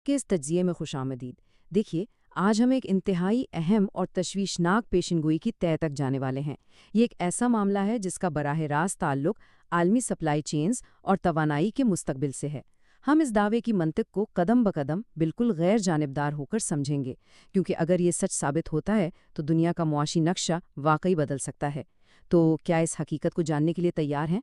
के इस तज्जिये में खुशामदीद। देखिए, आज हम एक इंतहाई अहम और तशवीशनाक पेशिनगोई की तह तक जाने वाले हैं। ये एक ऐसा मामला है जिसका बराह रास्त ताल्लुक आलमी सप्लाई चेन्स और तवानाई के मुस्तकबिल से है। हम इस दावे की मंतिक को कदम ब कदम बिल्कुल गैर जानिबदार होकर समझेंगे, क्योंकि अगर ये सच साबित होता है तो दुनिया का मुआशी नक्शा वाकई बदल सकता है। तो क्या इस हकीकत को जानने के लिए तैयार हैं?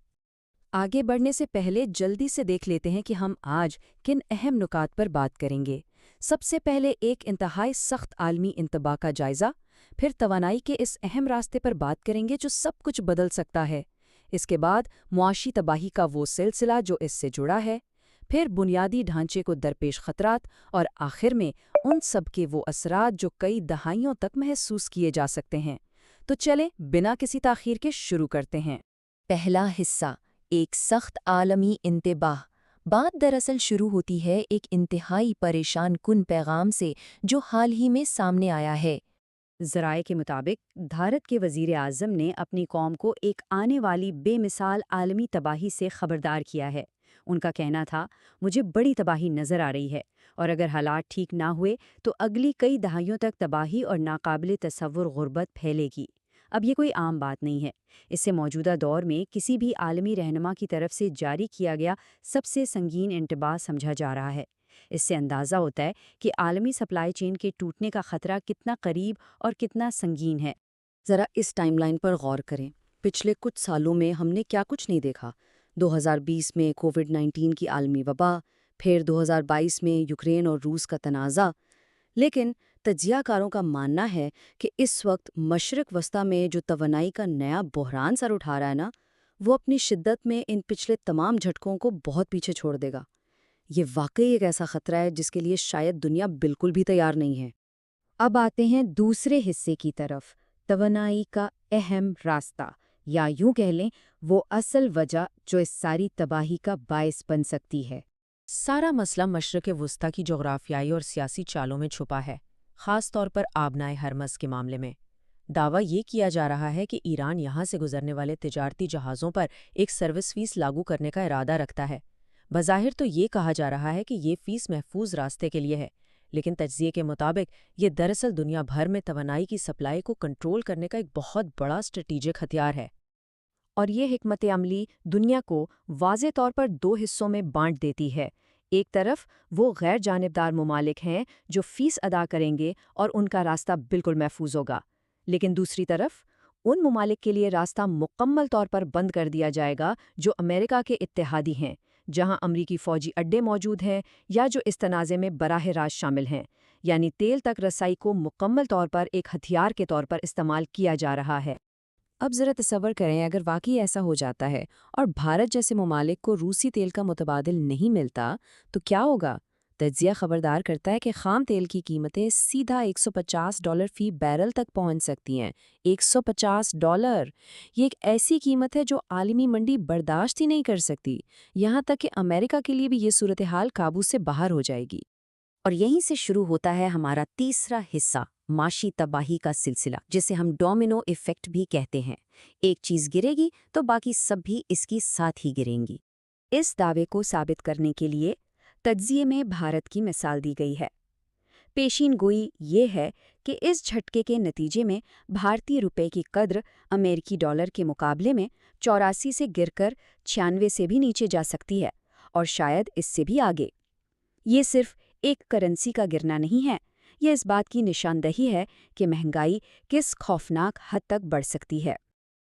आगे बढ़ने से पहले जल्दी से देख लेते हैं कि हम आज किन अहम नुकात पर बात करेंगे। सबसे पहले एक इंतहाई सख्त आलमी इंतबा का जायजा, फिर तवानाई के इस अहम रास्ते पर बात करेंगे जो सब कुछ बदल सकता है। इसके बाद मुआशी तबाही का वो सिलसिला जो इससे जुड़ा है, फिर बुनियादी ढांचे को दरपेश खतरात और आखिर में उन सब के वो असरात जो कई दहाइयों तक महसूस किए जा सकते हैं। तो चलें बिना किसी ताख़ीर के शुरू करते हैं। पहला हिस्सा, एक सख्त आलमी इंतबाह। बात दरअसल शुरू होती है एक इंतहाई परेशान कुन पैगाम से जो हाल ही में सामने आया है। ज़राए के मुताबिक भारत के वज़ीर आज़म ने अपनी कौम को एक आने वाली बेमिसाल आलमी तबाही से खबरदार किया है। उनका कहना था, मुझे बड़ी तबाही नज़र आ रही है और अगर हालात ठीक ना हुए तो अगली कई दहाइयों तक तबाही और नाकाबिले तसव्वुर गुर्बत फैलेगी। अब ये कोई आम बात नहीं है। इससे मौजूदा दौर में किसी भी आलमी रहनुमा की तरफ से जारी किया गया सबसे संगीन इंतबाह समझा जा रहा है। इससे अंदाज़ा होता है कि आलमी सप्लाई चेन के टूटने का खतरा कितना करीब और कितना संगीन है। ज़रा इस टाइमलाइन पर गौर करें। पिछले कुछ सालों में हमने क्या कुछ नहीं देखा। 2020 में कोविड-19 की आलमी वबा, फिर 2022 में यूक्रेन और रूस का तनाज़ा। लेकिन तज्जियाकारों का मानना है कि इस वक्त मशरिक वस्ता में जो तवानाई का नया बहरान सर उठा रहा है ना, वो अपनी शिद्दत में इन पिछले तमाम झटकों को बहुत पीछे छोड़ देगा। ये वाकई एक ऐसा खतरा है जिसके लिए शायद दुनिया बिल्कुल भी तैयार नहीं है। अब आते हैं दूसरे हिस्से की तरफ, तवानाई का अहम रास्ता, या यूं कह लें वो असल वजह जो इस सारी तबाही का बायस बन सकती है। सारा मसला मशरक़ वुस्ता की जोग्राफियाई और सियासी चालों में छुपा है, ख़ास तौर पर आबनाए हरमज़ के मामले में। दावा ये किया जा रहा है कि ईरान यहाँ से गुजरने वाले तिजारती जहाज़ों पर एक सर्विस फ़ीस लागू करने का इरादा रखता है। बज़ाहिर तो ये कहा जा रहा है कि ये फ़ीस महफूज रास्ते के लिए है, लेकिन तज्ज़िये के मुताबिक ये दरअसल दुनिया भर में तवानाई की सप्लाई को कंट्रोल करने का एक बहुत बड़ा स्ट्रेटेजिक हथियार है। और ये हिकमत अमली दुनिया को वाज़े तौर पर दो हिस्सों में बांट देती है। एक तरफ वो गैर जानिबदार ममालिक हैं जो फ़ीस अदा करेंगे और उनका रास्ता बिल्कुल महफूज होगा, लेकिन दूसरी तरफ उन ममालिक के लिए रास्ता मुकम्मल तौर पर बंद कर दिया जाएगा जो अमेरिका के इत्तेहादी हैं, जहां अमरीकी फ़ौजी अड्डे मौजूद हैं या जो इस तनाज़े में बराह रास्त शामिल हैं। यानी तेल तक रसाई को मुकम्मल तौर पर एक हथियार के तौर पर इस्तेमाल किया जा रहा है। अब ज़रा तसव्वुर करें, अगर वाकई ऐसा हो जाता है और भारत जैसे ममालिक को रूसी तेल का मुतबादिल नहीं मिलता, तो क्या होगा? तज्ज़िया खबरदार करता है कि ख़ाम तेल की कीमतें सीधा $150 फ़ी बैरल तक पहुंच सकती हैं। $150! ये एक ऐसी कीमत है जो आलमी मंडी बर्दाश्त ही नहीं कर सकती। यहाँ तक कि अमेरिका के लिए भी ये सूरत हाल काबू से बाहर हो जाएगी। और यहीं से शुरू होता है हमारा तीसरा हिस्सा, माशी तबाही का सिलसिला, जिसे हम डोमिनो इफ़ेक्ट भी कहते हैं। एक चीज़ गिरेगी तो बाकी सब भी इसकी साथ ही गिरेंगी। इस दावे को साबित करने के लिए तज्ज़िये में भारत की मिसाल दी गई है। पेशीन गोई ये है कि इस झटके के नतीजे में भारतीय रुपए की कद्र अमेरिकी डॉलर के मुकाबले में 84 से गिरकर 96 से भी नीचे जा सकती है, और शायद इससे भी आगे। ये सिर्फ एक करेंसी का गिरना नहीं है, यह इस बात की निशानदही है कि महंगाई किस खौफनाक हद तक बढ़ सकती है।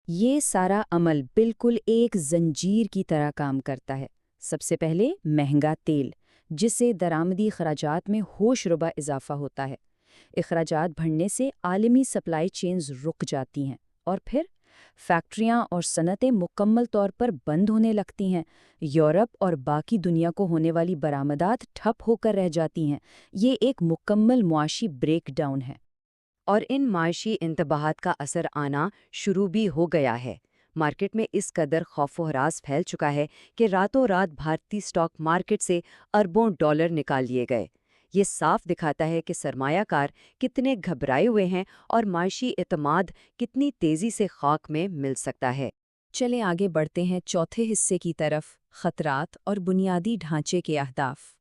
ये सारा अमल बिल्कुल एक जंजीर की तरह काम करता है। सबसे पहले महंगा तेल, जिससे दरामदी खराजात में होशरुबा इजाफा होता है। अखराजात बढ़ने से आलमी सप्लाई चेन्स रुक जाती हैं और फिर फैक्ट्रियां और सनतें मुकम्मल तौर पर बंद होने लगती हैं। यूरोप और बाकी दुनिया को होने वाली बरामदात ठप होकर रह जाती हैं। ये एक मुकम्मल मुआशी ब्रेकडाउन है। और इन माशी इंतबाहात का असर आना शुरू भी हो गया है। मार्केट में इस कदर खौफ व हरास फैल चुका है कि रातों रात भारतीय स्टॉक मार्केट से अरबों डॉलर निकाल लिए गए। ये साफ दिखाता है कि सरमायाकार कितने घबराए हुए हैं और माशी एतमाद कितनी तेज़ी से खाक में मिल सकता है। चलें आगे बढ़ते हैं चौथे हिस्से की तरफ, खतरात और बुनियादी ढांचे के अहदाफ।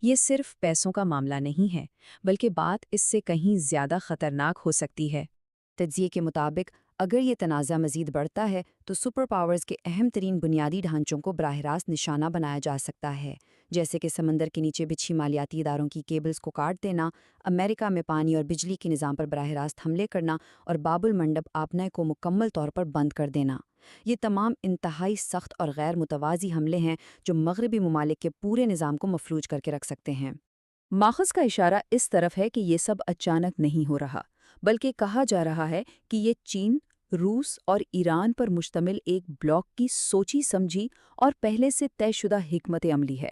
یہ صرف پیسوں کا معاملہ نہیں ہے، بلکہ بات اس سے کہیں زیادہ خطرناک ہو سکتی ہے۔ تجزیے کے مطابق اگر یہ تنازع مزید بڑھتا ہے تو سپر پاورز کے اہم ترین بنیادی ڈھانچوں کو براہ راست نشانہ بنایا جا سکتا ہے، جیسے کہ سمندر کے نیچے بچھی مالیاتی اداروں کی کیبلز کو کاٹ دینا، امریکہ میں پانی اور بجلی کے نظام پر براہ راست حملے کرنا اور باب المنڈب آبنائے کو مکمل طور پر بند کر دینا۔ یہ تمام انتہائی سخت اور غیر متوازی حملے ہیں جو مغربی ممالک کے پورے نظام کو مفلوج کر کے رکھ سکتے ہیں۔ ماخذ کا اشارہ اس طرف ہے کہ یہ سب اچانک نہیں ہو رہا، بلکہ کہا جا رہا ہے کہ یہ چین، روس اور ایران پر مشتمل ایک بلاک کی سوچی سمجھی اور پہلے سے طے شدہ حکمت عملی ہے۔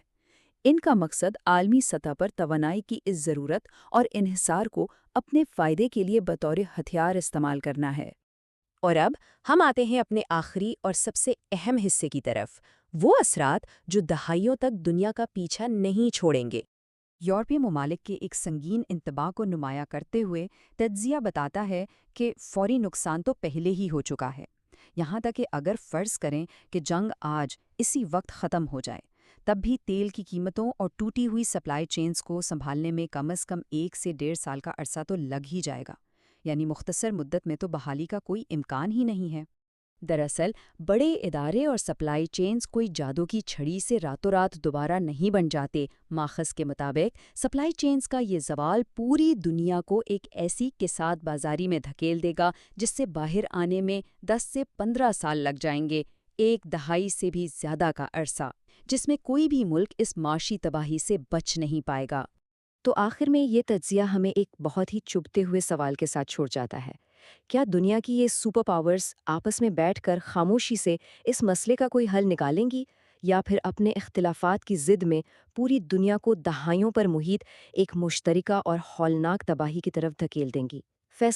ان کا مقصد عالمی سطح پر توانائی کی اس ضرورت اور انحصار کو اپنے فائدے کے لیے بطور ہتھیار استعمال کرنا ہے۔ اور اب ہم آتے ہیں اپنے آخری اور سب سے اہم حصے کی طرف، وہ اثرات جو دہائیوں تک دنیا کا پیچھا نہیں چھوڑیں گے۔ یورپی ممالک کے ایک سنگین انتباہ کو نمایاں کرتے ہوئے تجزیہ بتاتا ہے کہ فوری نقصان تو پہلے ہی ہو چکا ہے، یہاں تک کہ اگر فرض کریں کہ جنگ آج اسی وقت ختم ہو جائے، تب بھی تیل کی قیمتوں اور ٹوٹی ہوئی سپلائی چینز کو سنبھالنے میں کم از کم 1 سے 1.5 سال کا عرصہ تو لگ ہی جائے گا، یعنی مختصر مدت میں تو بحالی کا کوئی امکان ہی نہیں ہے۔ دراصل بڑے ادارے اور سپلائی چینز کوئی جادو کی چھڑی سے راتوں رات دوبارہ نہیں بن جاتے۔ ماخذ کے مطابق سپلائی چینز کا یہ زوال پوری دنیا کو ایک ایسی کساد بازاری میں دھکیل دے گا جس سے باہر آنے میں 10 سے 15 سال لگ جائیں گے، 1 دہائی سے بھی زیادہ کا عرصہ، جس میں کوئی بھی ملک اس معاشی تباہی سے بچ نہیں پائے گا۔ تو آخر میں یہ تجزیہ ہمیں ایک بہت ہی چبھتے ہوئے سوال کے ساتھ چھوڑ جاتا ہے، کیا دنیا کی یہ سپر پاورز آپس میں بیٹھ کر خاموشی سے اس مسئلے کا کوئی حل نکالیں گی، یا پھر اپنے اختلافات کی ضد میں پوری دنیا کو دہائیوں پر محیط ایک مشترکہ اور ہولناک تباہی کی طرف دھکیل دیں گی؟ فیصلہ